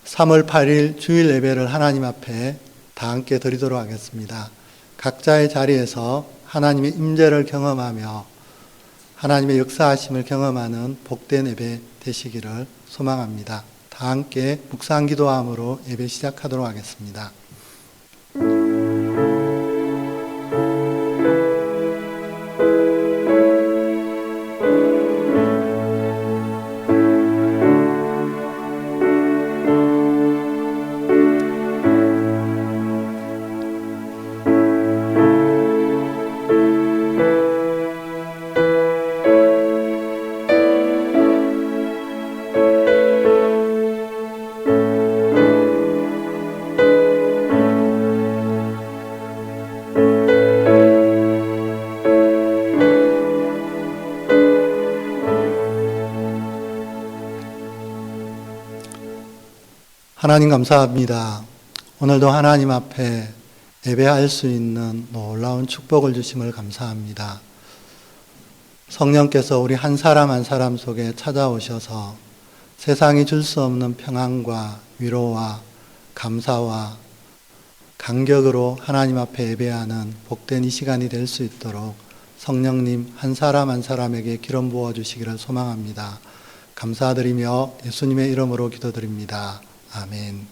3월 8일 주일 예배를 하나님 앞에 다 함께 드리도록 하겠습니다. 각자의 자리에서 하나님의 임재를 경험하며 하나님의 역사하심을 경험하는 복된 예배 되시기를 소망합니다. 다 함께 묵상 기도함으로 예배 시작하도록 하겠습니다. 하나님 감사합니다. 오늘도 하나님 앞에 예배할 수 있는 놀라운 축복을 주심을 감사합니다. 성령께서 우리 한 사람 한 사람 속에 찾아오셔서 세상이 줄 수 없는 평안과 위로와 감사와 감격으로 하나님 앞에 예배하는 복된 이 시간이 될 수 있도록 성령님 한 사람 한 사람에게 기름 부어 주시기를 소망합니다. 감사드리며 예수님의 이름으로 기도드립니다. 아멘.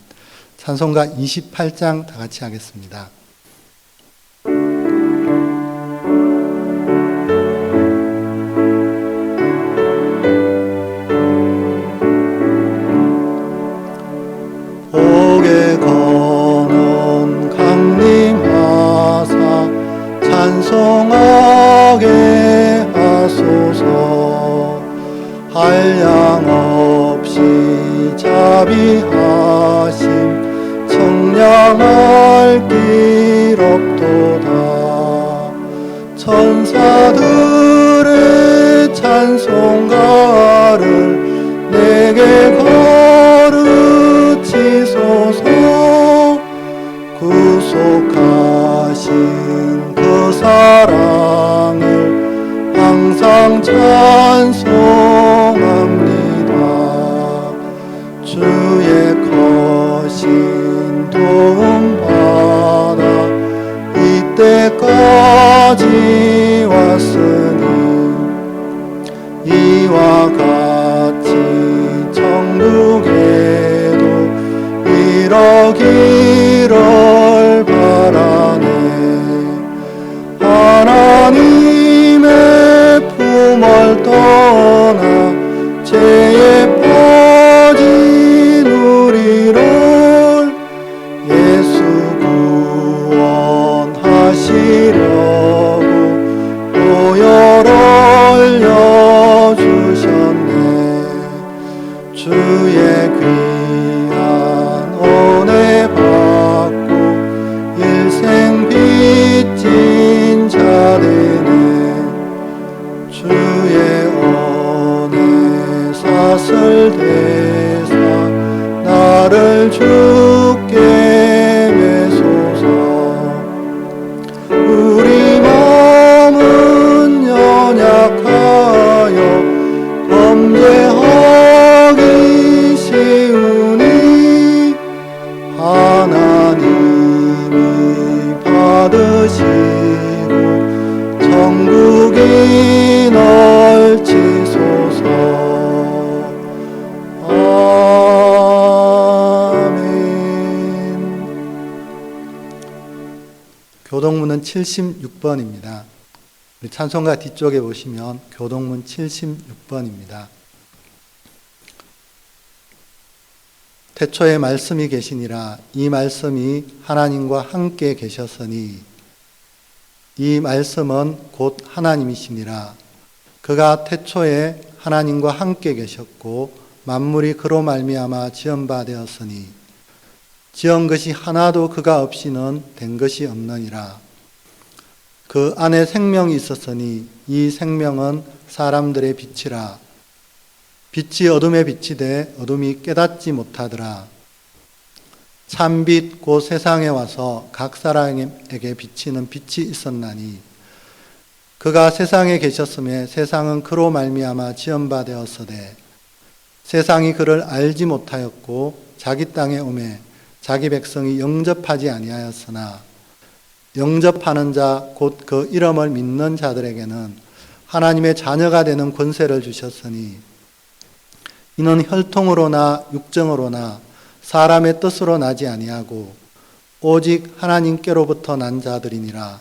찬송가 28장 다 같이 하겠습니다. 복에 거는 강림하사 찬송하게 하소서. 한량 없이 자비하심 청량할 길 없도다. 천사들의 찬송가를 내게 거르치소서. 구속하신 그 사랑을 항상 찬송합니다. 주의 거신 도움 받아 이때까지 왔으니 이와 같이 천국에도 이러기를 바라네. 하나님의 품을 떠나 죄에 빠진 우리를 예수 구원하시려고 보혈 흘려주셨네. 주의 귀한 은혜 받고 일생 빚진 자 되네. 주의 은혜 사슬 대사 나를 주께 매소서. 우리 마음은 연약하여 범죄하기 쉬우니 하나님이 받으시고 천국이 넓히소서. 교동문은 76번입니다. 우리 찬송가 뒤쪽에 보시면 교동문 76번입니다. 태초에 말씀이 계시니라. 이 말씀이 하나님과 함께 계셨으니 이 말씀은 곧 하나님이시니라. 그가 태초에 하나님과 함께 계셨고 만물이 그로 말미암아 지은 바 되었으니 지은 것이 하나도 그가 없이는 된 것이 없느니라. 그 안에 생명이 있었으니 이 생명은 사람들의 빛이라. 빛이 어둠에 비치되 어둠이 깨닫지 못하더라. 참빛 곧 세상에 와서 각 사람에게 비치는 빛이 있었나니 그가 세상에 계셨음에 세상은 그로 말미암아 지은 바 되었으되 세상이 그를 알지 못하였고 자기 땅에 오매 자기 백성이 영접하지 아니하였으나 영접하는 자 곧 그 이름을 믿는 자들에게는 하나님의 자녀가 되는 권세를 주셨으니 이는 혈통으로나 육정으로나 사람의 뜻으로 나지 아니하고 오직 하나님께로부터 난 자들이니라.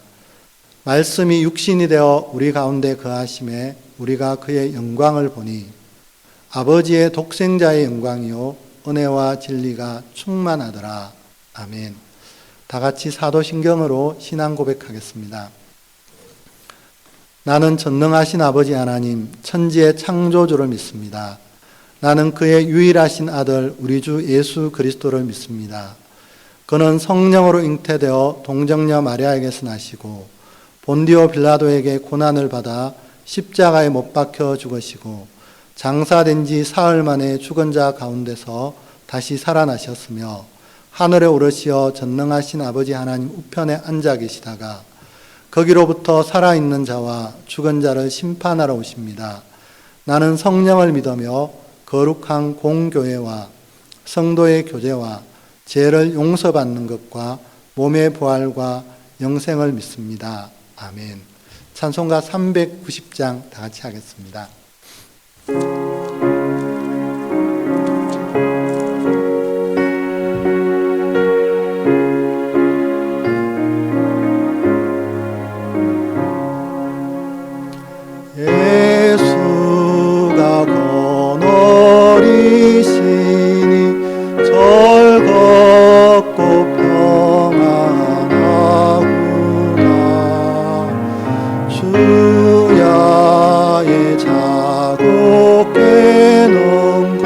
말씀이 육신이 되어 우리 가운데 거하심에 우리가 그의 영광을 보니 아버지의 독생자의 영광이요 은혜와 진리가 충만하더라. 아멘. 다 같이 사도신경으로 신앙 고백하겠습니다. 나는 전능하신 아버지 하나님 천지의 창조주를 믿습니다. 나는 그의 유일하신 아들 우리 주 예수 그리스도를 믿습니다. 그는 성령으로 잉태되어 동정녀 마리아에게서 나시고 본디오 빌라도에게 고난을 받아 십자가에 못 박혀 죽으시고 장사된 지 사흘 만에 죽은 자 가운데서 다시 살아나셨으며 하늘에 오르시어 전능하신 아버지 하나님 우편에 앉아 계시다가 거기로부터 살아있는 자와 죽은 자를 심판하러 오십니다. 나는 성령을 믿으며 거룩한 공교회와 성도의 교제와 죄를 용서받는 것과 몸의 부활과 영생을 믿습니다. 아멘. 찬송가 390장 다 같이 하겠습니다. 예수가 거느리시니 즐겁고 평안하구나. 주야의 자고 깨는 곳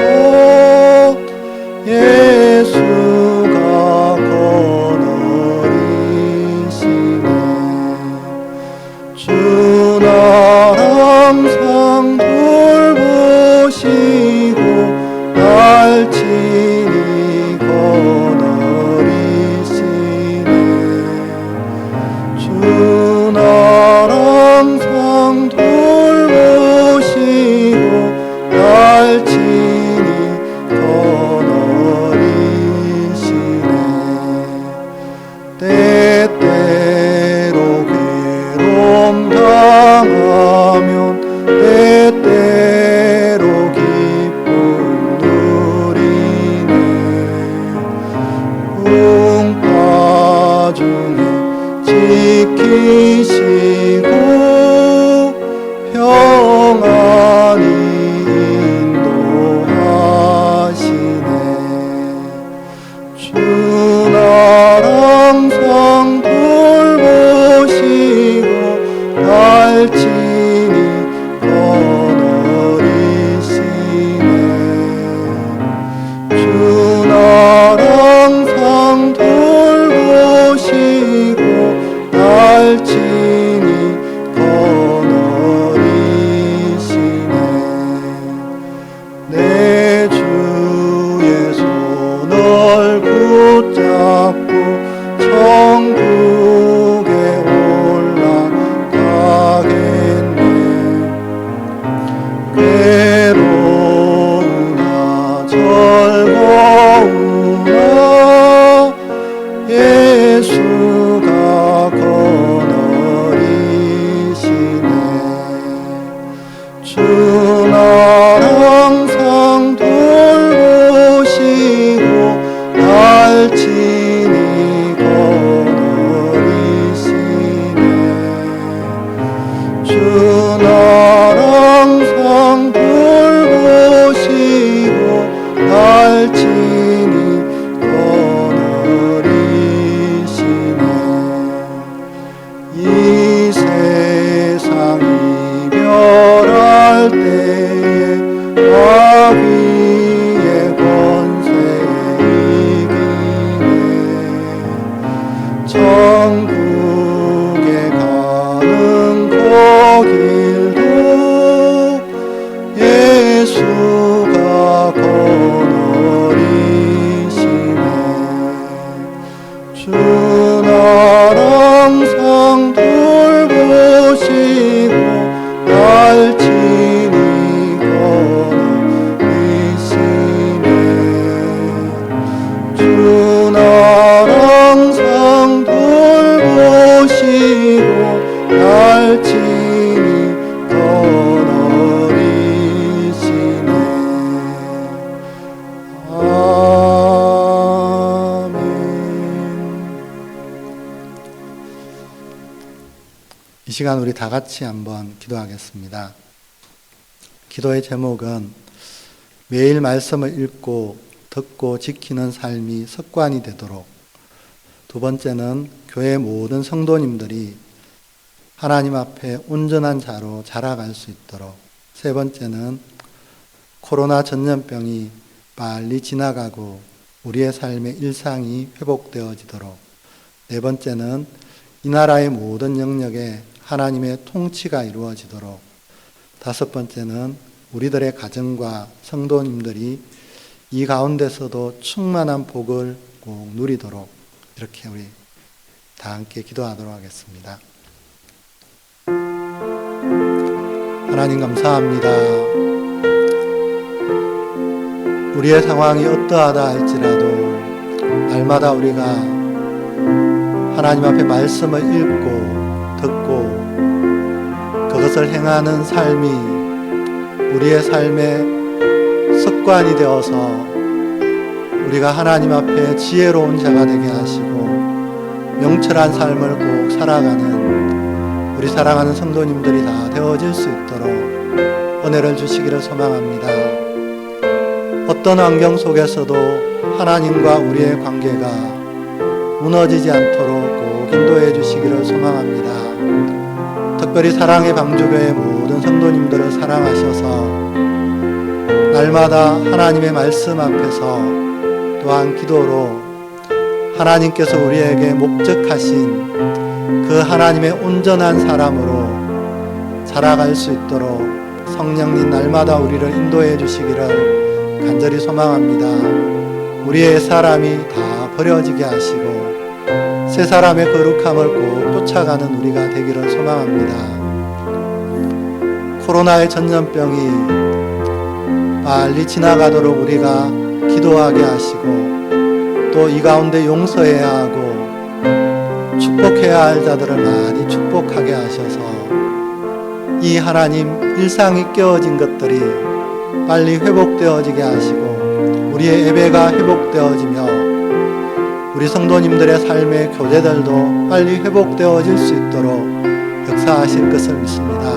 예수가 거느리시네. 주나 항상 돌보시고 날 친히 거느리시네. 주 날 항상 돌보시고 날 친히 거느리시네. 때때로 괴로움 당하면 때때로 기쁨 누리네. 풍파 중에 지키시고 평안히 인도하시네. 주 날 항상 돌보시고 날 친히 거느리시네. 주 날 항상 돌보시고 날 친히 거느리시네. 내 주의 손을 붙잡고 천국에 올라가겠네. 괴로우나 즐거우나 예수가 거느리시네. 주 날 항상 돌보시고 날 친히 거느리시네. 주 날 항상 돌보시고 날 친히 거느리시네. 이 세상 이별할 때에 마귀의 권세 이기네. 천국에 가는 거기 시간 우리 다 같이 한번 기도하겠습니다. 기도의 제목은 매일 말씀을 읽고 듣고 지키는 삶이 습관이 되도록, 두 번째는 교회 모든 성도님들이 하나님 앞에 온전한 자로 자라갈 수 있도록, 세 번째는 코로나 전염병이 빨리 지나가고 우리의 삶의 일상이 회복되어지도록, 네 번째는 이 나라의 모든 영역에 하나님의 통치가 이루어지도록, 다섯 번째는 우리들의 가정과 성도님들이 이 가운데서도 충만한 복을 꼭 누리도록, 이렇게 우리 다 함께 기도하도록 하겠습니다. 하나님 감사합니다. 우리의 상황이 어떠하다 할지라도 날마다 우리가 하나님 앞에 말씀을 읽고 듣고 그것을 행하는 삶이 우리의 삶의 습관이 되어서 우리가 하나님 앞에 지혜로운 자가 되게 하시고 명철한 삶을 꼭 살아가는 우리 사랑하는 성도님들이 다 되어질 수 있도록 은혜를 주시기를 소망합니다. 어떤 환경 속에서도 하나님과 우리의 관계가 무너지지 않도록 꼭 인도해 주시기를 소망합니다. 특별히 사랑의 방주교회 모든 성도님들을 사랑하셔서 날마다 하나님의 말씀 앞에서 또한 기도로 하나님께서 우리에게 목적하신 그 하나님의 온전한 사람으로 자라갈 수 있도록 성령님 날마다 우리를 인도해 주시기를 간절히 소망합니다. 우리의 사람이 다 버려지게 하시고 새 사람의 거룩함을 꼭 쫓아가는 우리가 되기를 소망합니다. 코로나의 전염병이 빨리 지나가도록 우리가 기도하게 하시고 또 이 가운데 용서해야 하고 축복해야 할 자들을 많이 축복하게 하셔서 이 하나님 일상이 깨어진 것들이 빨리 회복되어지게 하시고 우리의 예배가 회복되어지며 우리 성도님들의 삶의 교제들도 빨리 회복되어질 수 있도록 역사하실 것을 믿습니다.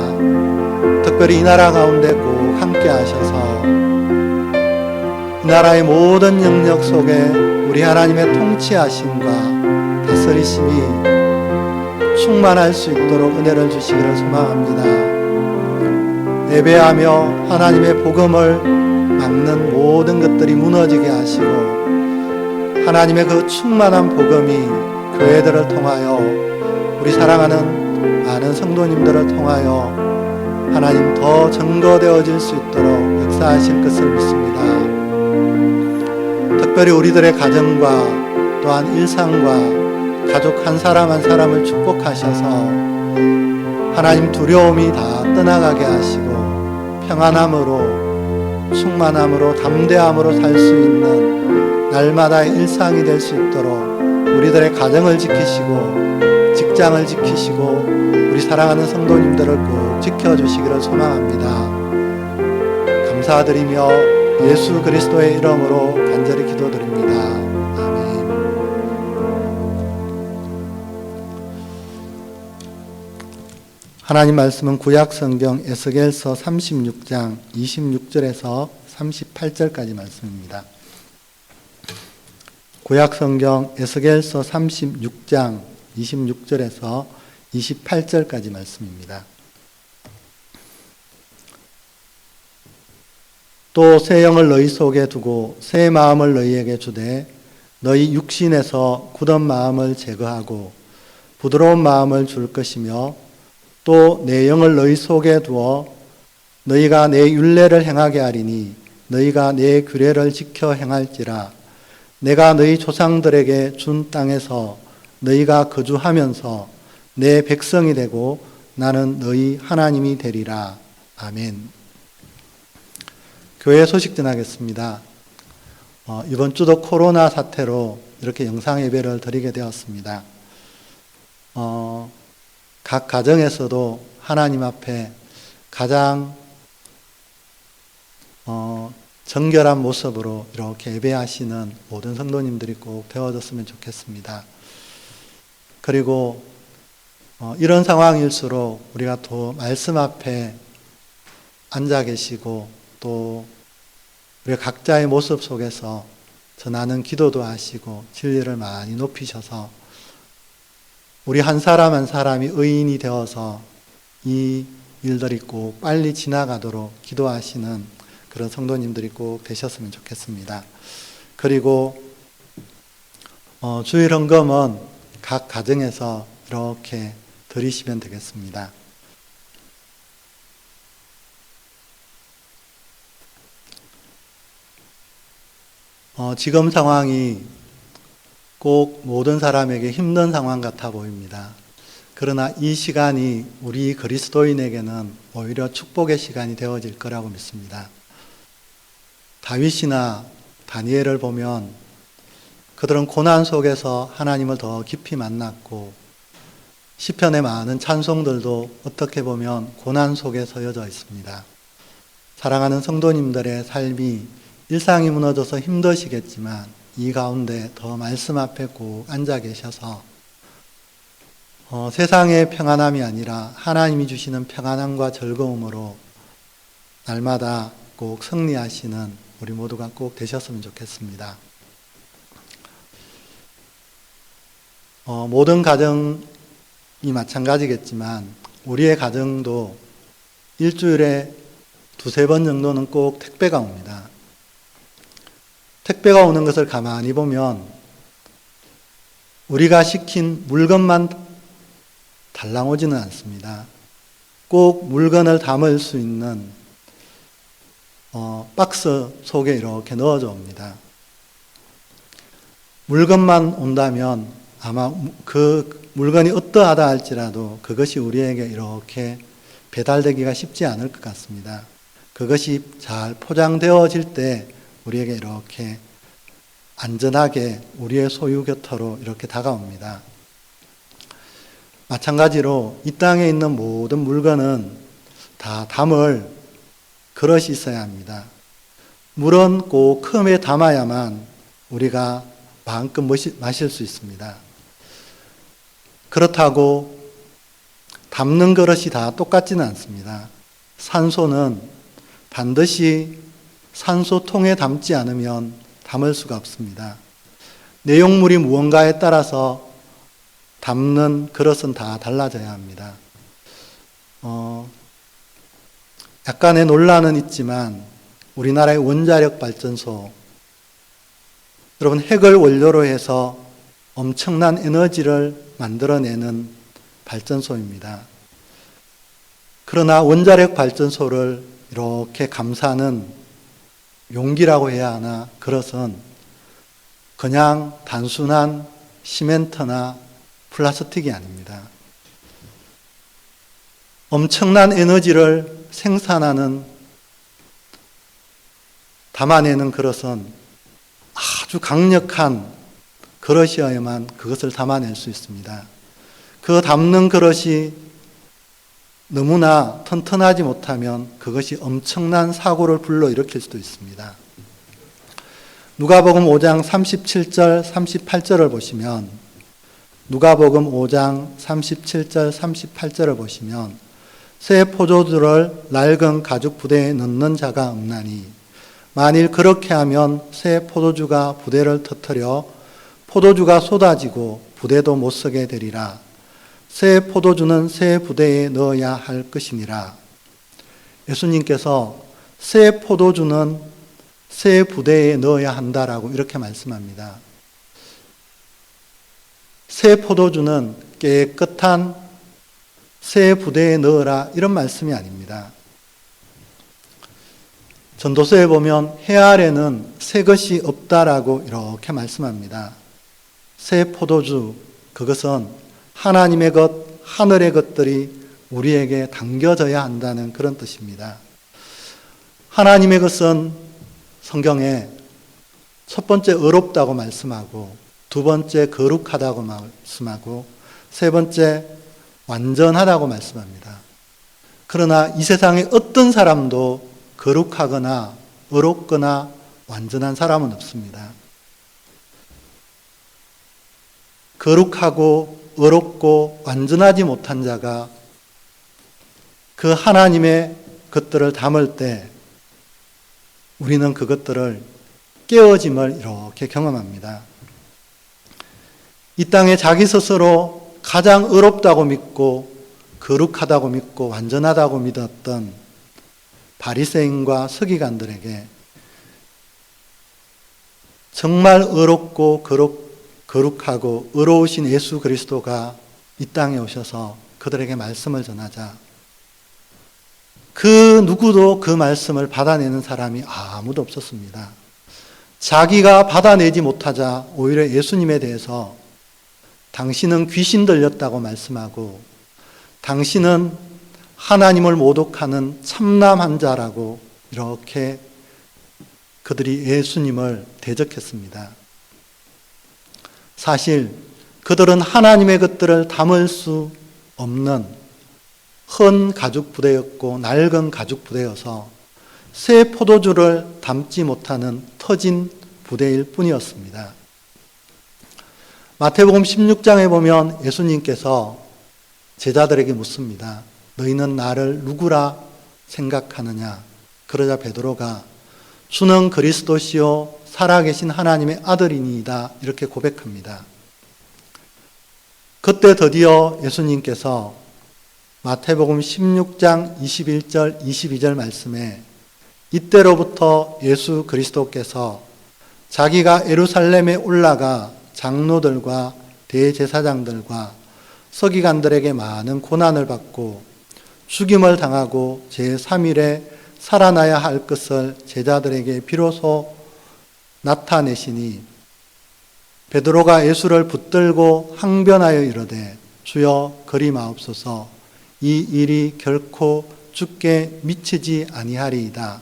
특별히 이 나라 가운데 꼭 함께 하셔서 이 나라의 모든 영역 속에 우리 하나님의 통치하심과 다스리심이 충만할 수 있도록 은혜를 주시기를 소망합니다. 예배하며 하나님의 복음을 막는 모든 것들이 무너지게 하시고 하나님의 그 충만한 복음이 교회들을 통하여 우리 사랑하는 많은 성도님들을 통하여 하나님 더 증거되어질 수 있도록 역사하실 것을 믿습니다. 특별히 우리들의 가정과 또한 일상과 가족 한 사람 한 사람을 축복하셔서 하나님 두려움이 다 떠나가게 하시고 평안함으로 충만함으로 담대함으로 살 수 있는 날마다의 일상이 될 수 있도록 우리들의 가정을 지키시고 직장을 지키시고 우리 사랑하는 성도님들을 꼭 지켜주시기를 소망합니다. 감사드리며 예수 그리스도의 이름으로 간절히 기도드립니다. 아멘. 하나님 말씀은 구약 성경 에스겔서 36장 26절에서 38절까지 말씀입니다. 구약 성경 에스겔서 36장 26절에서 28절까지 말씀입니다. 또 새 영을 너희 속에 두고 새 마음을 너희에게 주되 너희 육신에서 굳은 마음을 제거하고 부드러운 마음을 줄 것이며 또 내 영을 너희 속에 두어 너희가 내 율례를 행하게 하리니 너희가 내 규례를 지켜 행할지라. 내가 너희 조상들에게 준 땅에서 너희가 거주하면서 내 백성이 되고 나는 너희 하나님이 되리라. 아멘. 교회 소식 전하겠습니다. 이번 주도 코로나 사태로 이렇게 영상 예배를 드리게 되었습니다. 각 가정에서도 하나님 앞에 가장 정결한 모습으로 이렇게 예배하시는 모든 성도님들이 꼭 되어졌으면 좋겠습니다. 그리고 이런 상황일수록 우리가 더 말씀 앞에 앉아 계시고 또 우리 각자의 모습 속에서 전하는 기도도 하시고 진리를 많이 높이셔서 우리 한 사람 한 사람이 의인이 되어서 이 일들이 꼭 빨리 지나가도록 기도하시는 그런 성도님들이 꼭 되셨으면 좋겠습니다. 그리고 주일 헌금은 각 가정에서 이렇게 드리시면 되겠습니다. 지금 상황이 꼭 모든 사람에게 힘든 상황 같아 보입니다. 그러나 이 시간이 우리 그리스도인에게는 오히려 축복의 시간이 되어질 거라고 믿습니다. 다윗이나 다니엘을 보면 그들은 고난 속에서 하나님을 더 깊이 만났고 시편의 많은 찬송들도 어떻게 보면 고난 속에 서여져 있습니다. 사랑하는 성도님들의 삶이 일상이 무너져서 힘드시겠지만 이 가운데 더 말씀 앞에 꼭 앉아 계셔서 세상의 평안함이 아니라 하나님이 주시는 평안함과 즐거움으로 날마다 꼭 승리하시는 우리 모두가 꼭 되셨으면 좋겠습니다. 모든 가정이 마찬가지겠지만 우리의 가정도 일주일에 두세 번 정도는 꼭 택배가 옵니다. 택배가 오는 것을 가만히 보면 우리가 시킨 물건만 달랑 오지는 않습니다. 꼭 물건을 담을 수 있는 박스 속에 이렇게 넣어져 옵니다. 물건만 온다면 아마 그 물건이 어떠하다 할지라도 그것이 우리에게 이렇게 배달되기가 쉽지 않을 것 같습니다. 그것이 잘 포장되어질 때 우리에게 이렇게 안전하게 우리의 소유 곁으로 이렇게 다가옵니다. 마찬가지로 이 땅에 있는 모든 물건은 다 담을 그릇이 있어야 합니다. 물은 꼭 큼에 담아야만 우리가 마음껏 마실 수 있습니다. 그렇다고 담는 그릇이 다 똑같지는 않습니다. 산소는 반드시 산소통에 담지 않으면 담을 수가 없습니다. 내용물이 무언가에 따라서 담는 그릇은 다 달라져야 합니다. 약간의 논란은 있지만 우리나라의 원자력 발전소, 여러분 핵을 원료로 해서 엄청난 에너지를 만들어내는 발전소입니다. 그러나 원자력 발전소를 이렇게 감싸는 용기라고 해야 하나, 그것은 그냥 단순한 시멘트나 플라스틱이 아닙니다. 엄청난 에너지를 생산하는, 담아내는 그릇은 아주 강력한 그릇이어야만 그것을 담아낼 수 있습니다. 그 담는 그릇이 너무나 튼튼하지 못하면 그것이 엄청난 사고를 불러일으킬 수도 있습니다. 누가복음 5장 37절, 38절을 보시면, 누가복음 5장 37절, 38절을 보시면 새 포도주를 낡은 가죽 부대에 넣는 자가 없나니 만일 그렇게 하면 새 포도주가 부대를 터뜨려 포도주가 쏟아지고 부대도 못 쓰게 되리라. 새 포도주는 새 부대에 넣어야 할 것이니라. 예수님께서 새 포도주는 새 부대에 넣어야 한다라고 이렇게 말씀합니다. 새 포도주는 깨끗한 새 부대에 넣으라 이런 말씀이 아닙니다. 전도서에 보면 해 아래는 새 것이 없다라고 이렇게 말씀합니다. 새 포도주, 그것은 하나님의 것, 하늘의 것들이 우리에게 담겨져야 한다는 그런 뜻입니다. 하나님의 것은 성경에 첫 번째 의롭다고 말씀하고, 두 번째 거룩하다고 말씀하고, 세 번째 완전하다고 말씀합니다. 그러나 이 세상에 어떤 사람도 거룩하거나 의롭거나 완전한 사람은 없습니다. 거룩하고 의롭고 완전하지 못한 자가 그 하나님의 것들을 담을 때 우리는 그것들을 깨어짐을 이렇게 경험합니다. 이 땅에 자기 스스로 가장 의롭다고 믿고 거룩하다고 믿고 완전하다고 믿었던 바리새인과 서기관들에게 정말 의롭고 거룩하고 의로우신 예수 그리스도가 이 땅에 오셔서 그들에게 말씀을 전하자 그 누구도 그 말씀을 받아내는 사람이 아무도 없었습니다. 자기가 받아내지 못하자 오히려 예수님에 대해서 당신은 귀신 들렸다고 말씀하고 당신은 하나님을 모독하는 참남한 자라고 이렇게 그들이 예수님을 대적했습니다. 사실 그들은 하나님의 것들을 담을 수 없는 헌 가죽 부대였고 낡은 가죽 부대여서 새 포도주를 담지 못하는 터진 부대일 뿐이었습니다. 마태복음 16장에 보면 예수님께서 제자들에게 묻습니다. 너희는 나를 누구라 생각하느냐? 그러자 베드로가 주는 그리스도시요 살아계신 하나님의 아들이니이다 이렇게 고백합니다. 그때 드디어 예수님께서 마태복음 16장 21절 22절 말씀에 이때로부터 예수 그리스도께서 자기가 예루살렘에 올라가 장로들과 대제사장들과 서기관들에게 많은 고난을 받고 죽임을 당하고 제3일에 살아나야 할 것을 제자들에게 비로소 나타내시니 베드로가 예수를 붙들고 항변하여 이르되 주여 그리 마옵소서 이 일이 결코 주께 미치지 아니하리이다.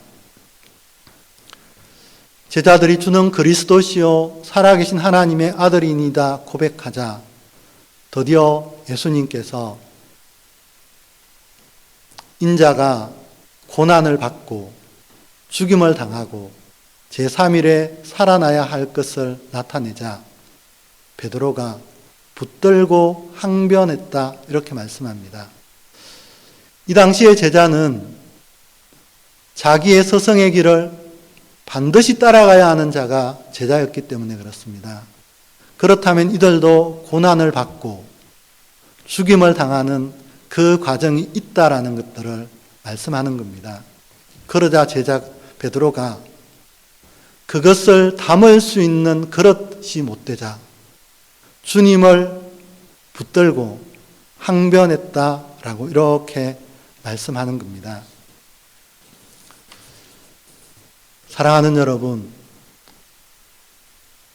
제자들이 주는 그리스도시요 살아계신 하나님의 아들이니다 고백하자 드디어 예수님께서 인자가 고난을 받고 죽임을 당하고 제3일에 살아나야 할 것을 나타내자 베드로가 붙들고 항변했다 이렇게 말씀합니다. 이 당시의 제자는 자기의 서성의 길을 반드시 따라가야 하는 자가 제자였기 때문에 그렇습니다. 그렇다면 이들도 고난을 받고 죽임을 당하는 그 과정이 있다라는 것들을 말씀하는 겁니다. 그러자 제자 베드로가 그것을 담을 수 있는 그릇이 못 되자 주님을 붙들고 항변했다라고 이렇게 말씀하는 겁니다. 사랑하는 여러분,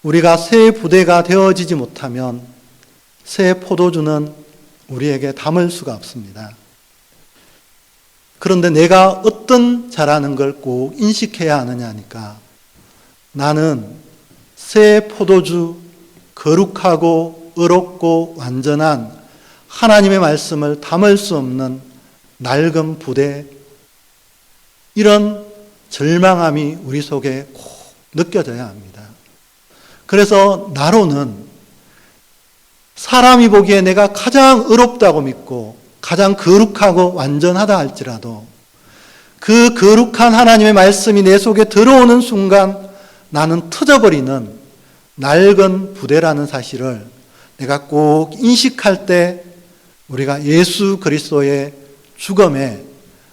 우리가 새 부대가 되어지지 못하면 새 포도주는 우리에게 담을 수가 없습니다. 그런데 내가 어떤 자라는 걸 꼭 인식해야 하느냐 하니까 나는 새 포도주 거룩하고 의롭고 완전한 하나님의 말씀을 담을 수 없는 낡은 부대 이런 절망함이 우리 속에 꼭 느껴져야 합니다. 그래서 나로는 사람이 보기에 내가 가장 의롭다고 믿고 가장 거룩하고 완전하다 할지라도 그 거룩한 하나님의 말씀이 내 속에 들어오는 순간 나는 터져버리는 낡은 부대라는 사실을 내가 꼭 인식할 때 우리가 예수 그리스도의 죽음에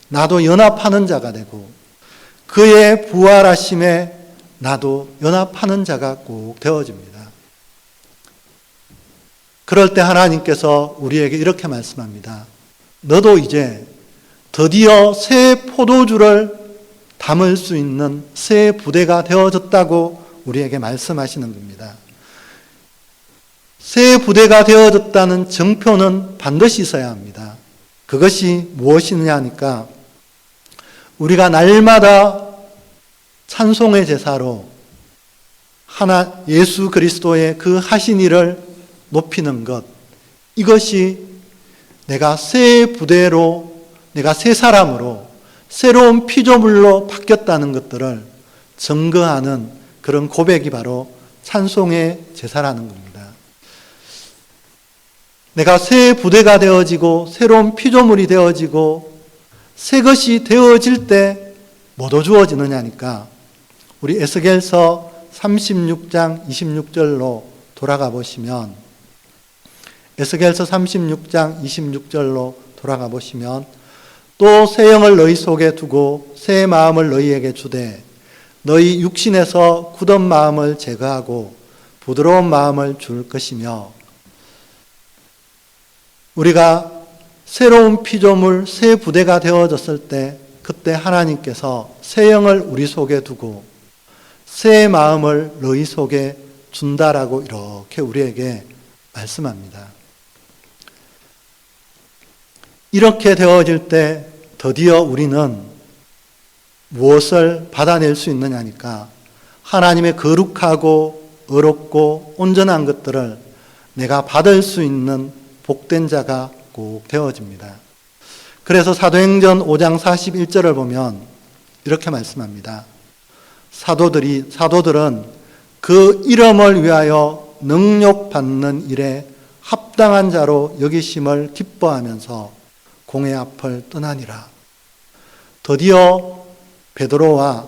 나도 연합하는 자가 되고 그의 부활하심에 나도 연합하는 자가 꼭 되어집니다. 그럴 때 하나님께서 우리에게 이렇게 말씀합니다. 너도 이제 드디어 새 포도주를 담을 수 있는 새 부대가 되어졌다고 우리에게 말씀하시는 겁니다. 새 부대가 되어졌다는 정표는 반드시 있어야 합니다. 그것이 무엇이냐 하니까 우리가 날마다 찬송의 제사로 예수 그리스도의 그 하신 일을 높이는 것, 이것이 내가 새 부대로, 내가 새 사람으로, 새로운 피조물로 바뀌었다는 것들을 증거하는 그런 고백이 바로 찬송의 제사라는 겁니다. 내가 새 부대가 되어지고 새로운 피조물이 되어지고 새 것이 되어질 때 뭐도 주어지느냐니까 우리 에스겔서 36장 26절로 돌아가 보시면 에스겔서 36장 26절로 돌아가 보시면 또 새 영을 너희 속에 두고 새 마음을 너희에게 주되 너희 육신에서 굳은 마음을 제거하고 부드러운 마음을 줄 것이며 우리가 새로운 피조물 새 부대가 되어졌을 때 그때 하나님께서 새 영을 우리 속에 두고 새 마음을 너희 속에 준다라고 이렇게 우리에게 말씀합니다. 이렇게 되어질 때 드디어 우리는 무엇을 받아낼 수 있느냐니까 하나님의 거룩하고 의롭고 온전한 것들을 내가 받을 수 있는 복된 자가 꼭 되어집니다. 그래서 사도행전 5장 41절을 보면 이렇게 말씀합니다. 사도들은 그 이름을 위하여 능욕받는 일에 합당한 자로 여기심을 기뻐하면서 공회 앞을 떠나니라. 드디어 베드로와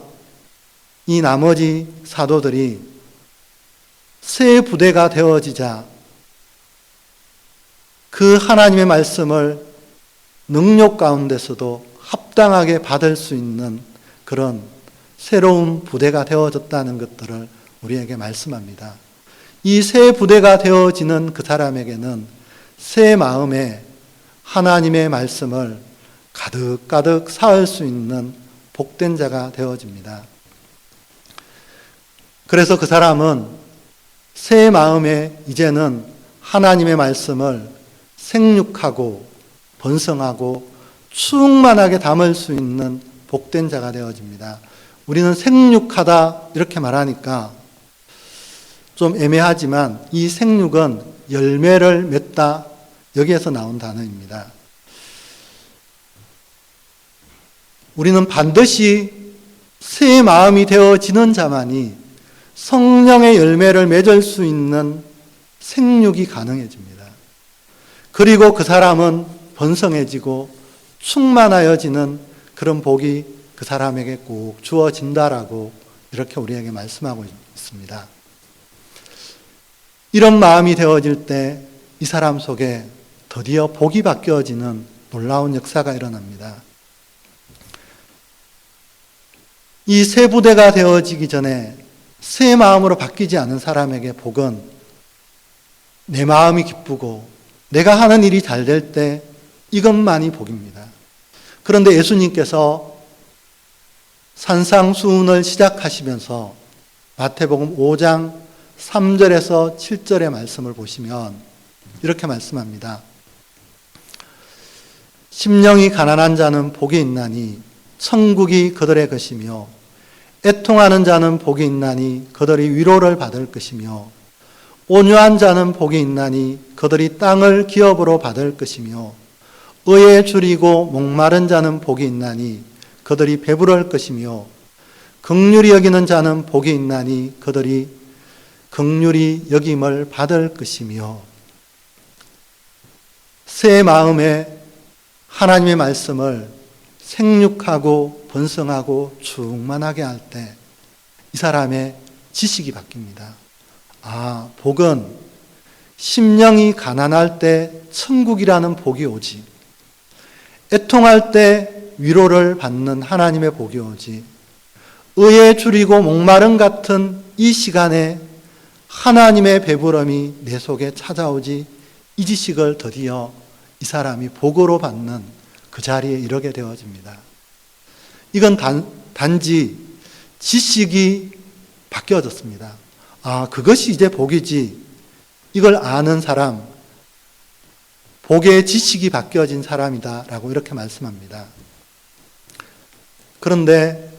이 나머지 사도들이 새 부대가 되어지자 그 하나님의 말씀을 능력 가운데서도 합당하게 받을 수 있는 그런 새로운 부대가 되어졌다는 것들을 우리에게 말씀합니다. 이 새 부대가 되어지는 그 사람에게는 새 마음에 하나님의 말씀을 가득가득 쌓을 수 있는 복된 자가 되어집니다. 그래서 그 사람은 새 마음에 이제는 하나님의 말씀을 생육하고 번성하고 충만하게 담을 수 있는 복된 자가 되어집니다. 우리는 생육하다 이렇게 말하니까 좀 애매하지만 이 생육은 열매를 맺다 여기에서 나온 단어입니다. 우리는 반드시 새 마음이 되어지는 자만이 성령의 열매를 맺을 수 있는 생육이 가능해집니다. 그리고 그 사람은 번성해지고 충만하여지는 그런 복이 그 사람에게 꼭 주어진다라고 이렇게 우리에게 말씀하고 있습니다. 이런 마음이 되어질 때 이 사람 속에 드디어 복이 바뀌어지는 놀라운 역사가 일어납니다. 이 새 부대가 되어지기 전에 새 마음으로 바뀌지 않은 사람에게 복은 내 마음이 기쁘고 내가 하는 일이 잘 될 때 이것만이 복입니다. 그런데 예수님께서 산상수훈을 시작하시면서 마태복음 5장 3절에서 7절의 말씀을 보시면 이렇게 말씀합니다. 심령이 가난한 자는 복이 있나니 천국이 그들의 것이며 애통하는 자는 복이 있나니 그들이 위로를 받을 것이며 온유한 자는 복이 있나니 그들이 땅을 기업으로 받을 것이며 의에 줄이고 목마른 자는 복이 있나니 그들이 배부를 것이며 긍휼히 여기는 자는 복이 있나니 그들이 긍휼히 여김을 받을 것이며 새 마음에 하나님의 말씀을 생육하고 번성하고 충만하게 할 때 이 사람의 지식이 바뀝니다. 아, 복은 심령이 가난할 때 천국이라는 복이 오지, 애통할 때 위로를 받는 하나님의 복이 오지, 의에 줄이고 목마름 같은 이 시간에 하나님의 배부름이 내 속에 찾아오지, 이 지식을 드디어 이 사람이 복으로 받는 그 자리에 이르게 되어집니다. 이건 단지 지식이 바뀌어졌습니다. 아, 그것이 이제 복이지. 이걸 아는 사람, 복의 지식이 바뀌어진 사람이다라고 이렇게 말씀합니다. 그런데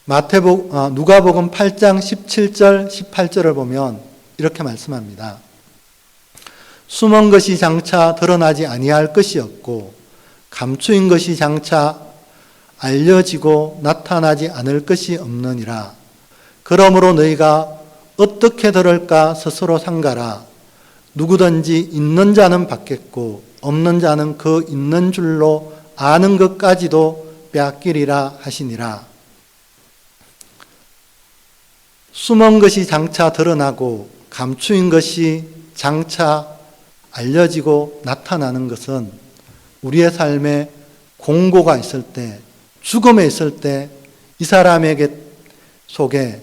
누가복음 8장 17절, 18절을 보면 이렇게 말씀합니다. 숨은 것이 장차 드러나지 아니할 것이었고 감추인 것이 장차 알려지고 나타나지 않을 것이 없느니라. 그러므로 너희가 어떻게 들을까 스스로 삼가라. 누구든지 있는 자는 받겠고 없는 자는 그 있는 줄로 아는 것까지도 빼앗기리라 하시니라. 숨은 것이 장차 드러나고 감추인 것이 장차 알려지고 나타나는 것은 우리의 삶에 공고가 있을 때, 죽음에 있을 때 이 사람에게 속에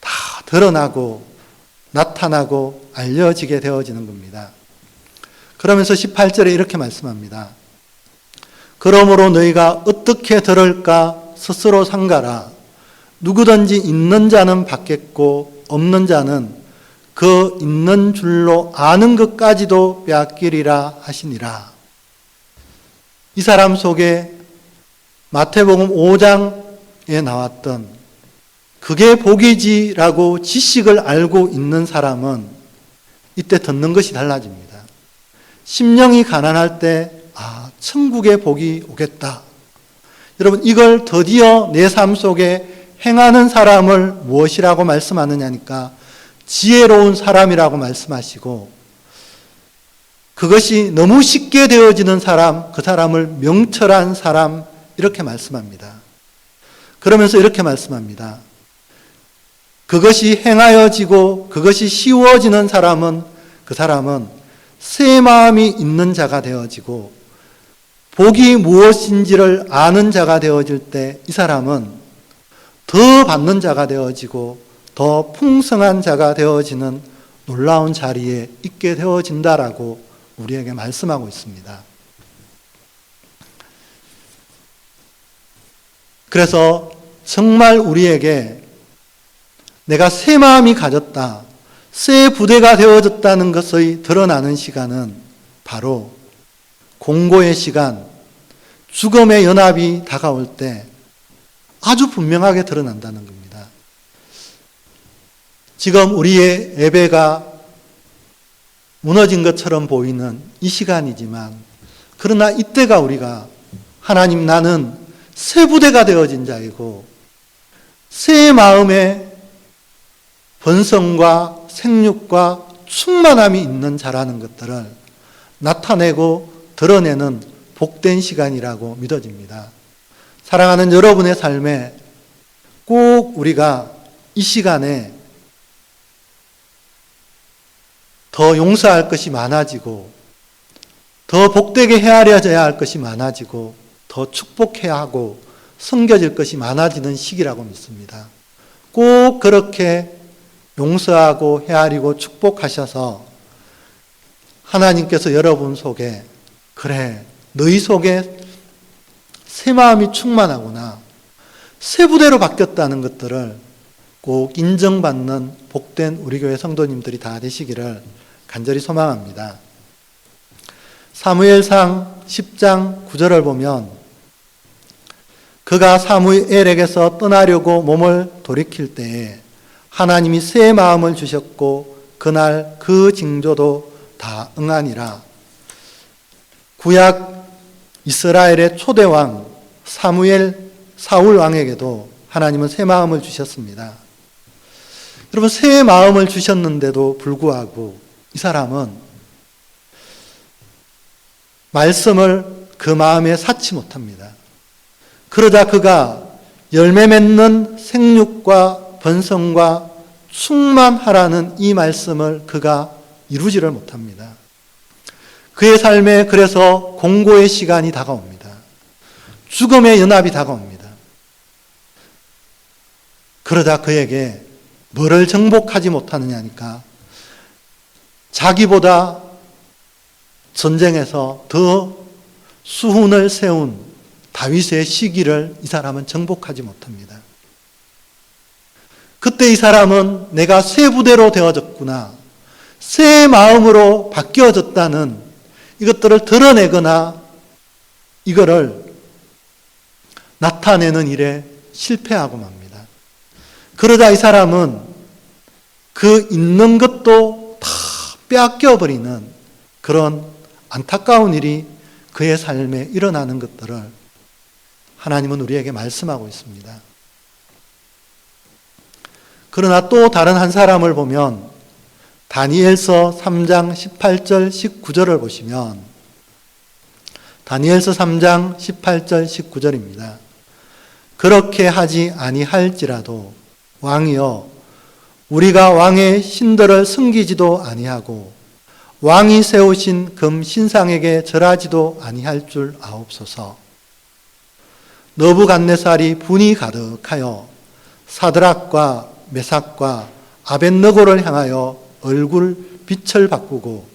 다 드러나고 나타나고 알려지게 되어지는 겁니다. 그러면서 18절에 이렇게 말씀합니다. 그러므로 너희가 어떻게 들을까 스스로 상가라. 누구든지 있는 자는 받겠고 없는 자는 그 있는 줄로 아는 것까지도 빼앗기리라 하시니라. 이 사람 속에 마태복음 5장에 나왔던 그게 복이지라고 지식을 알고 있는 사람은 이때 듣는 것이 달라집니다. 심령이 가난할 때 천국의 복이 오겠다. 여러분, 이걸 드디어 내 삶 속에 행하는 사람을 무엇이라고 말씀하느냐니까 지혜로운 사람이라고 말씀하시고, 그것이 너무 쉽게 되어지는 사람, 그 사람을 명철한 사람, 이렇게 말씀합니다. 그러면서 이렇게 말씀합니다. 그것이 행하여지고 그것이 쉬워지는 사람은, 그 사람은 새 마음이 있는 자가 되어지고 복이 무엇인지를 아는 자가 되어질 때 이 사람은 더 받는 자가 되어지고 더 풍성한 자가 되어지는 놀라운 자리에 있게 되어진다라고 우리에게 말씀하고 있습니다. 그래서 정말 우리에게 내가 새 마음이 가졌다, 새 부대가 되어졌다는 것이 드러나는 시간은 바로 공고의 시간, 죽음의 연합이 다가올 때 아주 분명하게 드러난다는 겁니다. 지금 우리의 예배가 무너진 것처럼 보이는 이 시간이지만, 그러나 이때가 우리가 하나님, 나는 새 부대가 되어진 자이고 새 마음의 번성과 생육과 충만함이 있는 자라는 것들을 나타내고 드러내는 복된 시간이라고 믿어집니다. 사랑하는 여러분의 삶에 꼭 우리가 이 시간에 더 용서할 것이 많아지고 더 복되게 헤아려져야 할 것이 많아지고 더 축복해야 하고 섬겨질 것이 많아지는 시기라고 믿습니다. 꼭 그렇게 용서하고 헤아리고 축복하셔서 하나님께서 여러분 속에, 그래, 너희 속에 새 마음이 충만하구나, 새 부대로 바뀌었다는 것들을 꼭 인정받는 복된 우리 교회 성도님들이 다 되시기를 간절히 소망합니다. 사무엘상 10장 9절을 보면 그가 사무엘에게서 떠나려고 몸을 돌이킬 때에 하나님이 새 마음을 주셨고 그날 그 징조도 다 응하니라. 구약 이스라엘의 초대왕 사울 왕에게도 하나님은 새 마음을 주셨습니다. 여러분, 새 마음을 주셨는데도 불구하고 이 사람은 말씀을 그 마음에 쌓지 못합니다. 그러자 그가 열매 맺는 생육과 번성과 충만하라는 이 말씀을 그가 이루지를 못합니다. 그의 삶에 그래서 공고의 시간이 다가옵니다. 죽음의 연합이 다가옵니다. 그러다 그에게 뭐를 정복하지 못하느냐니까 자기보다 전쟁에서 더 수훈을 세운 다윗의 시기를 이 사람은 정복하지 못합니다. 그때 이 사람은 내가 새 부대로 되어졌구나, 새 마음으로 바뀌어졌다는 이것들을 드러내거나 이거를 나타내는 일에 실패하고 맙니다. 그러다 이 사람은 그 있는 것도 다 빼앗겨버리는 그런 안타까운 일이 그의 삶에 일어나는 것들을 하나님은 우리에게 말씀하고 있습니다. 그러나 또 다른 한 사람을 보면 다니엘서 3장 18절 19절을 보시면 다니엘서 3장 18절 19절입니다. 그렇게 하지 아니할지라도 왕이여 우리가 왕의 신들을 섬기지도 아니하고 왕이 세우신 금 신상에게 절하지도 아니할 줄 아옵소서. 너부갓네살이 분이 가득하여 사드락과 메삭과 아벳느고를 향하여 얼굴 빛을 바꾸고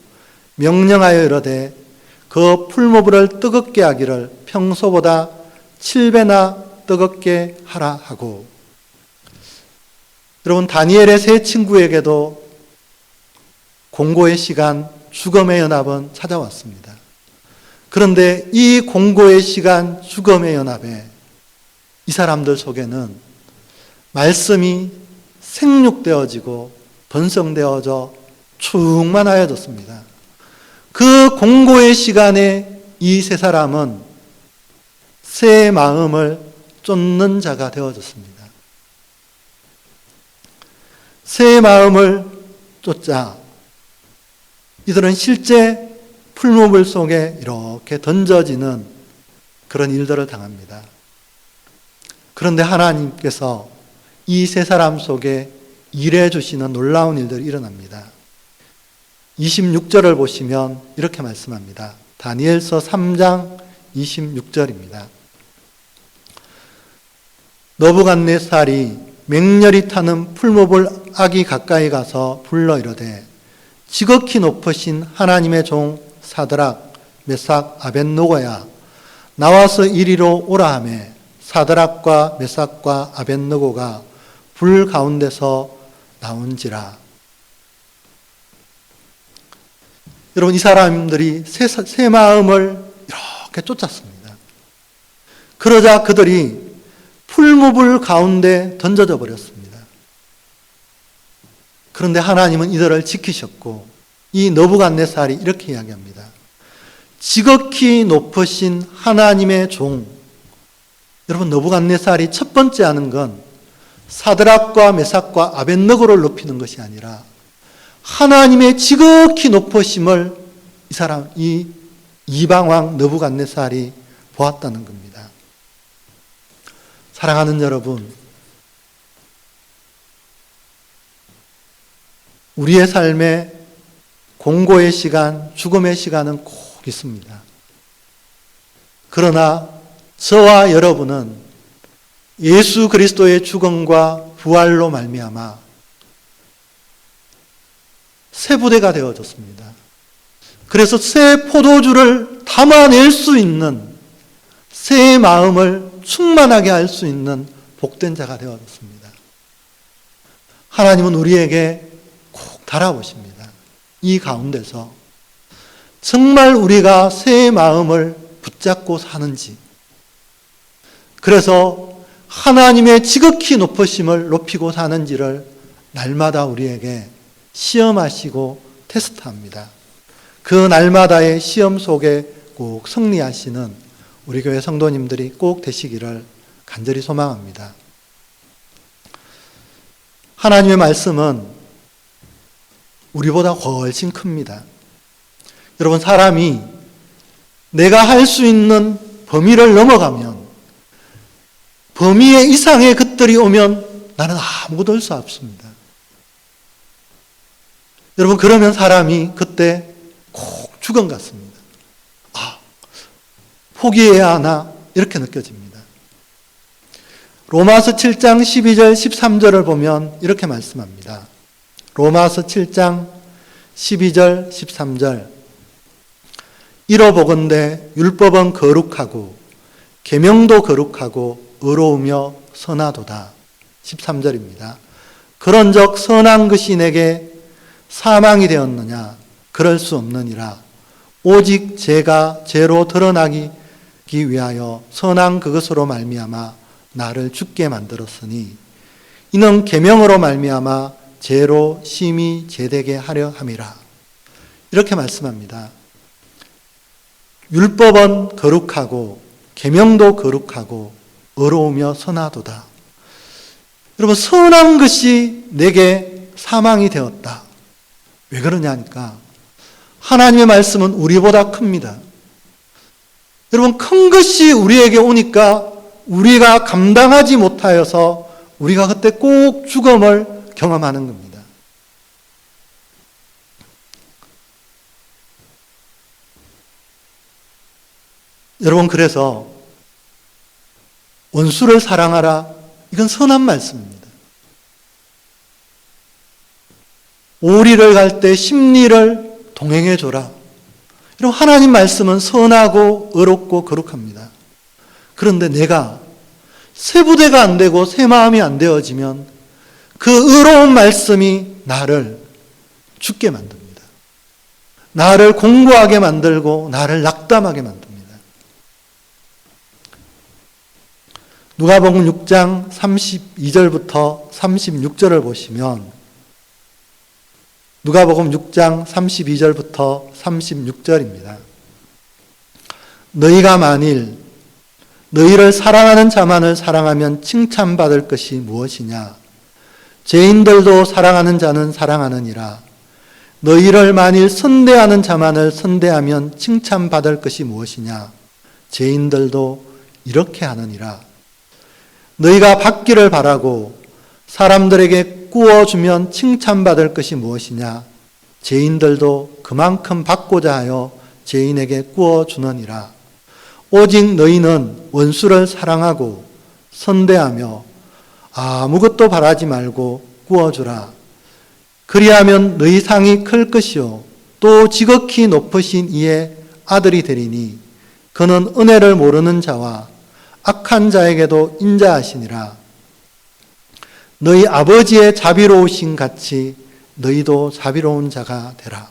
명령하여 이르되 그 풀무불을 뜨겁게 하기를 평소보다 7배나 뜨겁게 하라 하고. 여러분, 다니엘의 세 친구에게도 공고의 시간, 죽음의 연합은 찾아왔습니다. 그런데 이 공고의 시간, 죽음의 연합에 이 사람들 속에는 말씀이 생육되어지고 번성되어져 충만하여졌습니다. 그 공고의 시간에 이 세 사람은 새 마음을 쫓는 자가 되어졌습니다. 새 마음을 쫓자 이들은 실제 풀무불 속에 이렇게 던져지는 그런 일들을 당합니다. 그런데 하나님께서 이 세 사람 속에 일해 주시는 놀라운 일들이 일어납니다. 26절을 보시면 이렇게 말씀합니다. 다니엘서 3장 26절입니다. 너부갓네살이 맹렬히 타는 풀무불 악이 가까이 가서 불러 이르되 지극히 높으신 하나님의 종 사드락, 메삭, 아벳느고야 나와서 이리로 오라 하매 사드락과 메삭과 아벳느고가 불 가운데서 나온지라. 여러분, 이 사람들이 새 마음을 이렇게 쫓았습니다. 그러자 그들이 풀무불 가운데 던져져 버렸습니다. 그런데 하나님은 이들을 지키셨고 이 너부갓네살이 이렇게 이야기합니다. 지극히 높으신 하나님의 종. 여러분, 너부갓네살이 첫 번째 하는 건 사드락과 메삭과 아벳느고를 높이는 것이 아니라 하나님의 지극히 높으심을 이 이방왕 너부갓네살이 보았다는 겁니다. 사랑하는 여러분, 우리의 삶에 공고의 시간, 죽음의 시간은 꼭 있습니다. 그러나 저와 여러분은 예수 그리스도의 죽음과 부활로 말미암아 새 부대가 되어졌습니다. 그래서 새 포도주를 담아낼 수 있는 새 마음을 충만하게 할 수 있는 복된 자가 되어졌습니다. 하나님은 우리에게 꼭 달아보십니다. 이 가운데서 정말 우리가 새 마음을 붙잡고 사는지, 그래서 하나님의 지극히 높으심을 높이고 사는지를 날마다 우리에게 시험하시고 테스트합니다. 그 날마다의 시험 속에 꼭 승리하시는 우리 교회 성도님들이 꼭 되시기를 간절히 소망합니다. 하나님의 말씀은 우리보다 훨씬 큽니다. 여러분, 사람이 내가 할 수 있는 범위를 넘어가면, 범위 이상의 것들이 오면 나는 아무것도 할 수 없습니다. 여러분, 그러면 사람이 그때 꼭 죽은 것 같습니다. 포기해야 하나? 이렇게 느껴집니다. 로마서 7장 12절 13절을 보면 이렇게 말씀합니다. 로마서 7장 12절 13절 이러보건대 율법은 거룩하고 계명도 거룩하고 의로우며 선하도다. 13절입니다. 그런즉 선한 것이 내게 사망이 되었느냐? 그럴 수 없느니라. 오직 죄가 죄로 드러나기 위하여 선한 그것으로 말미암아 나를 죽게 만들었으니 이는 계명으로 말미암아 죄로 심히 죄되게 하려 함이라. 이렇게 말씀합니다. 율법은 거룩하고 계명도 거룩하고 의로우며 선하도다. 여러분, 선한 것이 내게 사망이 되었다. 왜 그러냐 하니까 하나님의 말씀은 우리보다 큽니다. 여러분, 큰 것이 우리에게 오니까 우리가 감당하지 못하여서 우리가 그때 꼭 죽음을 경험하는 겁니다. 여러분, 그래서 원수를 사랑하라. 이건 선한 말씀입니다. 오리를 갈 때 십리를 동행해 줘라. 여러분, 하나님 말씀은 선하고 의롭고 거룩합니다. 그런데 내가 새 부대가 안 되고 새 마음이 안 되어지면 그 의로운 말씀이 나를 죽게 만듭니다. 나를 공고하게 만들고 나를 낙담하게 만듭니다. 누가복음 6장 32절부터 36절을 보시면 누가복음 6장 32절부터 36절입니다. 너희가 만일 너희를 사랑하는 자만을 사랑하면 칭찬받을 것이 무엇이냐? 죄인들도 사랑하는 자는 사랑하느니라. 너희를 만일 선대하는 자만을 선대하면 칭찬받을 것이 무엇이냐? 죄인들도 이렇게 하느니라. 너희가 받기를 바라고 사람들에게 구워주면 칭찬받을 것이 무엇이냐? 죄인들도 그만큼 받고자 하여 죄인에게 구워주느니라. 오직 너희는 원수를 사랑하고 선대하며 아무것도 바라지 말고 구워주라. 그리하면 너희 상이 클 것이요 또 지극히 높으신 이의 아들이 되리니 그는 은혜를 모르는 자와 악한 자에게도 인자하시니라. 너희 아버지의 자비로우신 같이 너희도 자비로운 자가 되라.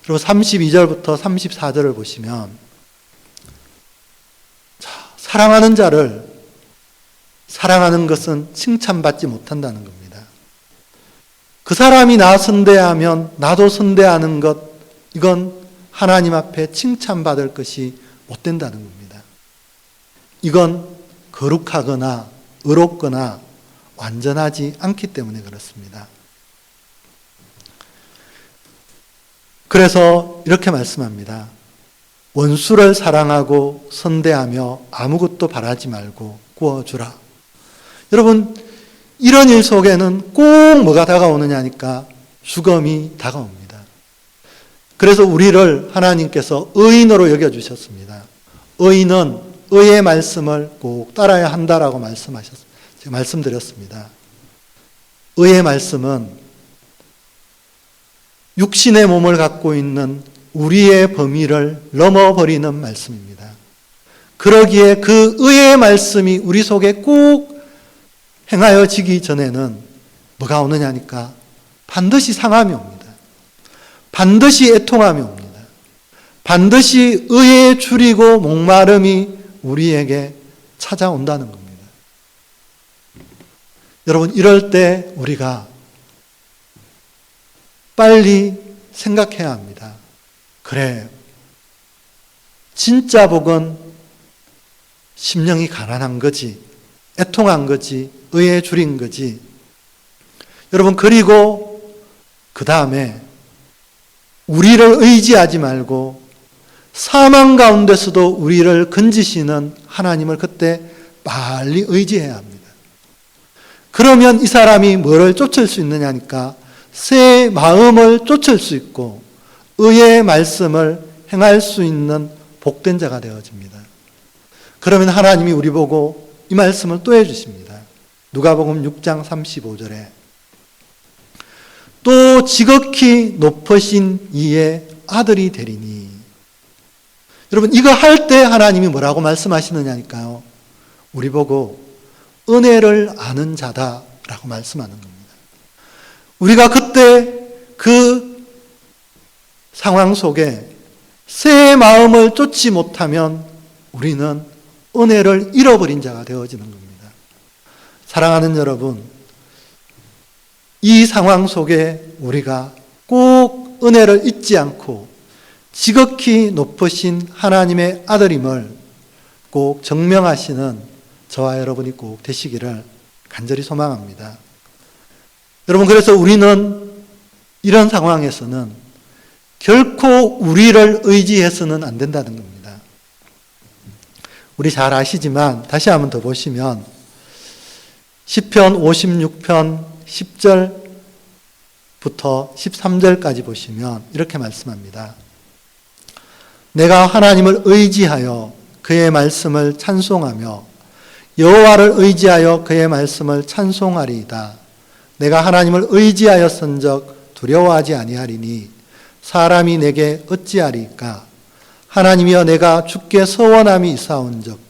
그리고 32절부터 34절을 보시면 사랑하는 자를 사랑하는 것은 칭찬받지 못한다는 겁니다. 그 사람이 나 선대하면 나도 선대하는 것, 이건 하나님 앞에 칭찬받을 것이 못 된다는 겁니다. 이건 거룩하거나 의롭거나 완전하지 않기 때문에 그렇습니다. 그래서 이렇게 말씀합니다. 원수를 사랑하고 선대하며 아무것도 바라지 말고 구워주라. 여러분, 이런 일 속에는 꼭 뭐가 다가오느냐 하니까 죽음이 다가옵니다. 그래서 우리를 하나님께서 의인으로 여겨주셨습니다. 의인은 의의 말씀을 꼭 따라야 한다라고 제가 말씀드렸습니다. 의의 말씀은 육신의 몸을 갖고 있는 우리의 범위를 넘어버리는 말씀입니다. 그러기에 그 의의 말씀이 우리 속에 꼭 행하여지기 전에는 뭐가 오느냐 하니까 반드시 상함이 옵니다. 반드시 애통함이 옵니다. 반드시 의에 줄이고 목마름이 우리에게 찾아온다는 겁니다. 여러분, 이럴 때 우리가 빨리 생각해야 합니다. 그래, 진짜 복은 심령이 가난한 거지, 애통한 거지, 의에 줄인 거지. 여러분, 그리고 그 다음에 우리를 의지하지 말고 사망 가운데서도 우리를 건지시는 하나님을 그때 빨리 의지해야 합니다. 그러면 이 사람이 뭐를 쫓을 수 있느냐니까 새 마음을 쫓을 수 있고 의의 말씀을 행할 수 있는 복된 자가 되어집니다. 그러면 하나님이 우리 보고 이 말씀을 또 해주십니다. 누가복음 6장 35절에 또 지극히 높으신 이의 아들이 되리니. 여러분, 이거 할 때 하나님이 뭐라고 말씀하시느냐니까요. 우리 보고 은혜를 아는 자다라고 말씀하는 겁니다. 우리가 그때 그 상황 속에 새 마음을 쫓지 못하면 우리는 은혜를 잃어버린 자가 되어지는 겁니다. 사랑하는 여러분, 이 상황 속에 우리가 꼭 은혜를 잊지 않고 지극히 높으신 하나님의 아들임을 꼭 증명하시는 저와 여러분이 꼭 되시기를 간절히 소망합니다. 여러분, 그래서 우리는 이런 상황에서는 결코 우리를 의지해서는 안 된다는 겁니다. 우리 잘 아시지만 다시 한번 더 보시면 시편 56편 10절부터 13절까지 보시면 이렇게 말씀합니다. 내가 하나님을 의지하여 그의 말씀을 찬송하며 여호와를 의지하여 그의 말씀을 찬송하리이다. 내가 하나님을 의지하였은적 두려워하지 아니하리니 사람이 내게 어찌하리까? 하나님이여 내가 주께 서원함이 있사온즉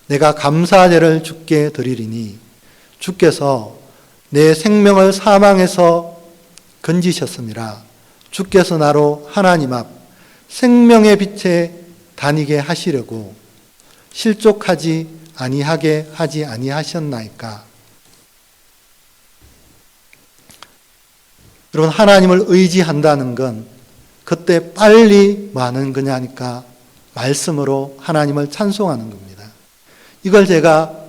내가 감사제를 주께 드리리니 주께서 내 생명을 사망에서 건지셨음이라. 주께서 나로 하나님 앞 생명의 빛에 다니게 하시려고 실족하지 아니하게 하지 아니하셨나이까. 여러분, 하나님을 의지한다는 건 그때 빨리 뭐 하는 거냐니까 말씀으로 하나님을 찬송하는 겁니다. 이걸 제가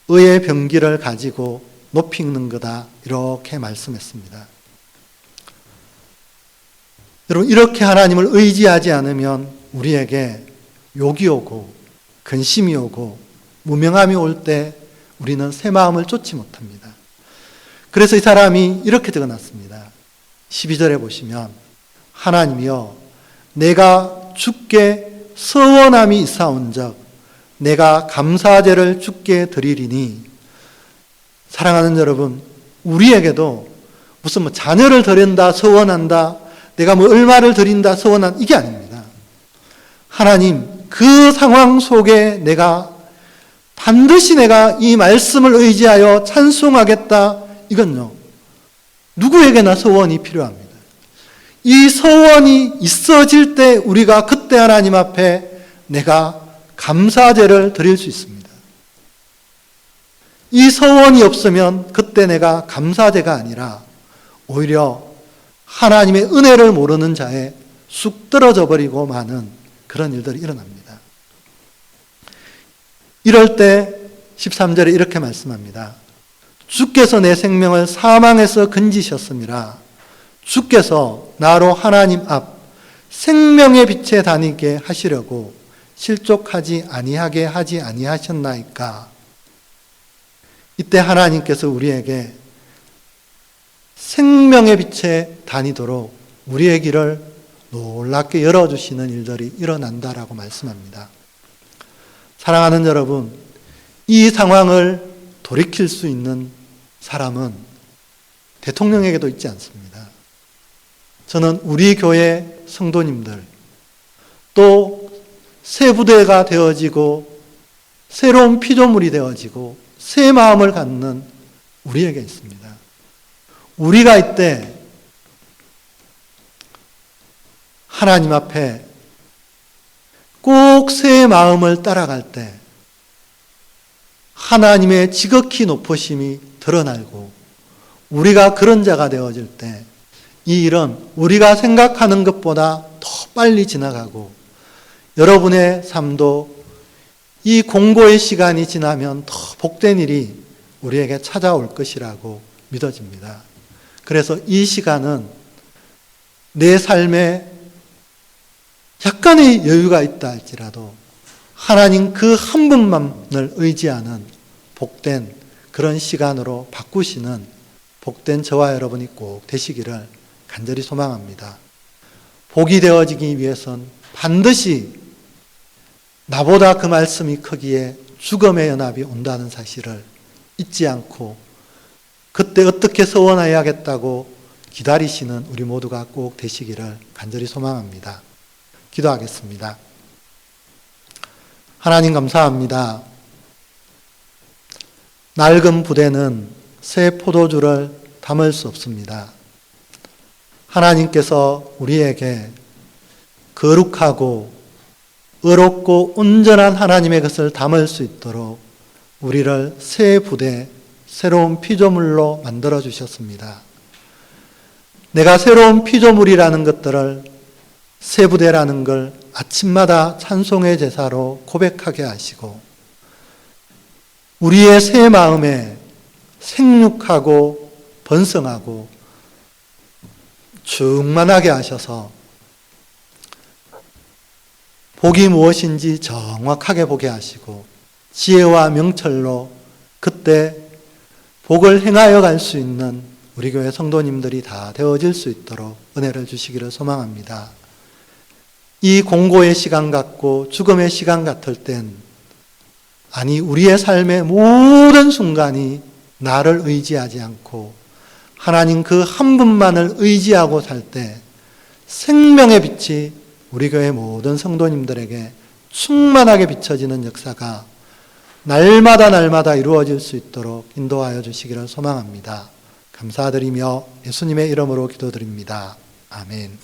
의의 병기를 가지고 높이는 거다 이렇게 말씀했습니다. 여러분, 이렇게 하나님을 의지하지 않으면 우리에게 욕이 오고 근심이 오고 무명함이 올 때 우리는 새 마음을 쫓지 못합니다. 그래서 이 사람이 이렇게 적어놨습니다. 12절에 보시면 하나님이여 내가 주께 서원함이 있사온즉 내가 감사제를 주께 드리리니. 사랑하는 여러분, 우리에게도 무슨 뭐 자녀를 드린다 서원한다, 내가 뭐 얼마를 드린다 서원한 이게 아닙니다. 하나님, 그 상황 속에 반드시 내가 이 말씀을 의지하여 찬송하겠다. 이건요, 누구에게나 서원이 필요합니다. 이 서원이 있어질 때 우리가 그때 하나님 앞에 내가 감사제를 드릴 수 있습니다. 이 서원이 없으면 그때 내가 감사제가 아니라 오히려 하나님의 은혜를 모르는 자에 쑥 떨어져 버리고 마는 그런 일들이 일어납니다. 이럴 때 13절에 이렇게 말씀합니다. 주께서 내 생명을 사망에서 건지셨음이라. 주께서 나로 하나님 앞 생명의 빛에 다니게 하시려고 실족하지 아니하게 하지 아니하셨나이까. 이때 하나님께서 우리에게 생명의 빛에 다니도록 우리의 길을 놀랍게 열어주시는 일들이 일어난다라고 말씀합니다. 사랑하는 여러분, 이 상황을 돌이킬 수 있는 사람은 대통령에게도 있지 않습니다. 저는 우리 교회 성도님들, 또 새 부대가 되어지고 새로운 피조물이 되어지고 새 마음을 갖는 우리에게 있습니다. 우리가 이때 하나님 앞에 꼭 새 마음을 따라갈 때 하나님의 지극히 높으심이 드러나고 우리가 그런 자가 되어질 때 이 일은 우리가 생각하는 것보다 더 빨리 지나가고 여러분의 삶도 이 공고의 시간이 지나면 더 복된 일이 우리에게 찾아올 것이라고 믿어집니다. 그래서 이 시간은 내 삶에 약간의 여유가 있다 할지라도 하나님 그 한 분만을 의지하는 복된 그런 시간으로 바꾸시는 복된 저와 여러분이 꼭 되시기를 간절히 소망합니다. 복이 되어지기 위해선 반드시 나보다 그 말씀이 크기에 죽음의 연합이 온다는 사실을 잊지 않고 그때 어떻게 서원해야겠다고 기다리시는 우리 모두가 꼭 되시기를 간절히 소망합니다. 기도하겠습니다. 하나님 감사합니다. 낡은 부대는 새 포도주를 담을 수 없습니다. 하나님께서 우리에게 거룩하고 의롭고 온전한 하나님의 것을 담을 수 있도록 우리를 새 부대, 새로운 피조물로 만들어 주셨습니다. 내가 새로운 피조물이라는 것들을 새 부대라는 걸 아침마다 찬송의 제사로 고백하게 하시고 우리의 새 마음에 생육하고 번성하고 충만하게 하셔서 복이 무엇인지 정확하게 보게 하시고 지혜와 명철로 그때 복을 행하여 갈 수 있는 우리 교회 성도님들이 다 되어질 수 있도록 은혜를 주시기를 소망합니다. 이 공고의 시간 같고 죽음의 시간 같을 땐 아니 우리의 삶의 모든 순간이 나를 의지하지 않고 하나님 그 한 분만을 의지하고 살 때 생명의 빛이 우리 교회 모든 성도님들에게 충만하게 비춰지는 역사가 날마다 이루어질 수 있도록 인도하여 주시기를 소망합니다. 감사드리며 예수님의 이름으로 기도드립니다. 아멘.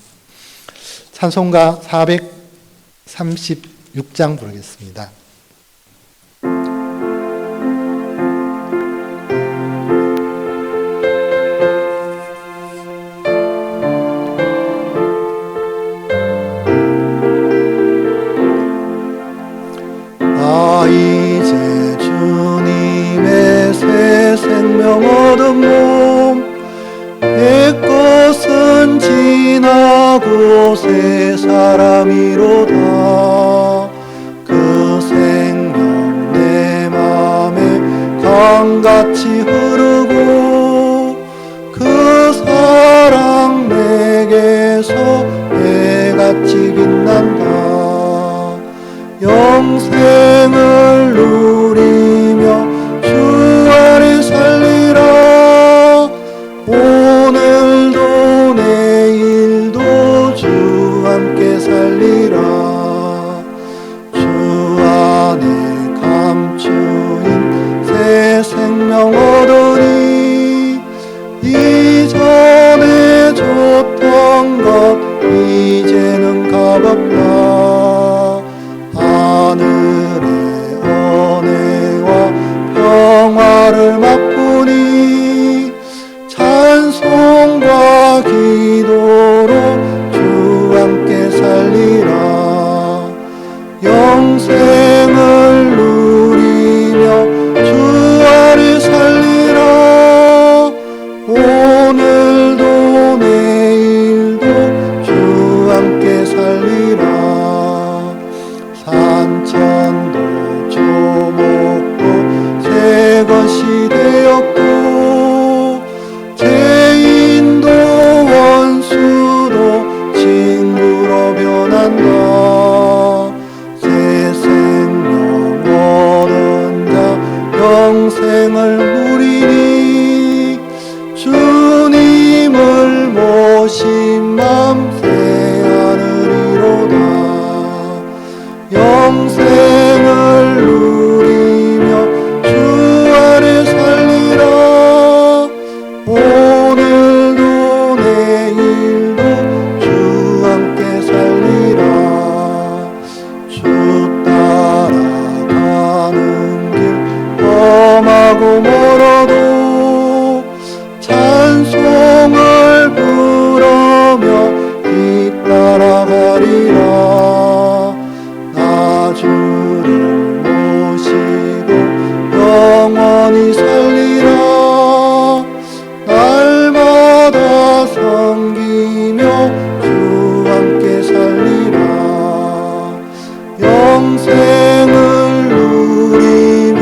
찬송가 436장 부르겠습니다. 이제 주님의 새 생명 얻은 몸 옛것은 지나고 새 사람이로다. 그 생명 내 맘에 강같이 흐르고 그 사랑 내게서 해같이 빛난다. 영생을 누리며 주 안에 살리라. 오늘도 내일도 주 함께 살리라. 주 안에 감추인 새 생명 얻으니 이전에 줬던 것 이제는 값없다. 하늘의 은혜와 평화를 맛보니 찬송과 기도로 주 함께 살리라. 영생을 누리며 주 안에 살리라. 오늘도 내일도 주 함께 살리라. 산천도 조목도 새 것이 되었고 죄인도 원수도 친구로 변한다. 새 생명 얻은 자 영생을 누리니 주님을 모신 맘 새하늘이로다. 영생을 누리며 주 안에 살리라. 오늘도 내일도 주 함께 살리라. 주 따라가는 길 험하고 멀어도 찬송을 부르며 뒤따라가리라. 주를 모시고 영원히 살리라. 날마다 섬기며 주 함께 살리라. 영생을 누리며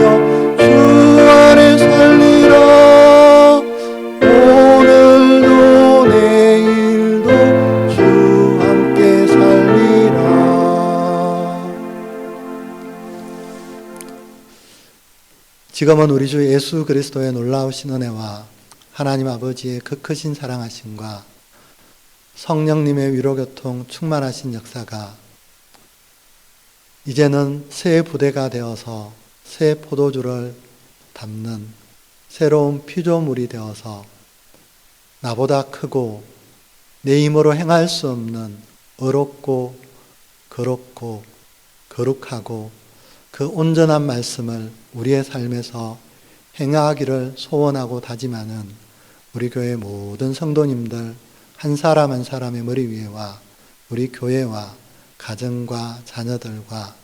주 안에 살리라. 오늘도 내일도 주 함께 살리라. 지금은 우리 주 예수 그리스도의 놀라우신 은혜와 하나님 아버지의 그 크신 사랑하심과 성령님의 위로교통 충만하신 역사가 이제는 새 부대가 되어서 새 포도주를 담는 새로운 피조물이 되어서 나보다 크고 내 힘으로 행할 수 없는 어렵고 거룩고 거룩하고 그 온전한 말씀을 우리의 삶에서 행하기를 소원하고 다짐하는 우리 교회 모든 성도님들 한 사람 한 사람의 머리 위에와 우리 교회와 가정과 자녀들과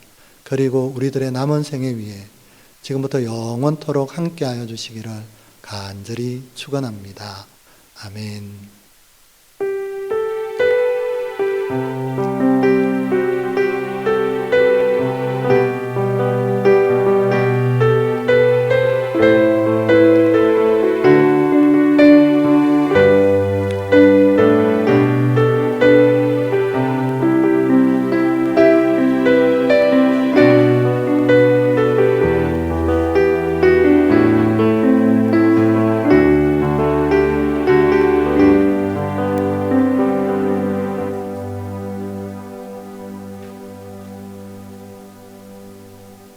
그리고 우리들의 남은 생애 위에 지금부터 영원토록 함께하여 주시기를 간절히 축원합니다. 아멘.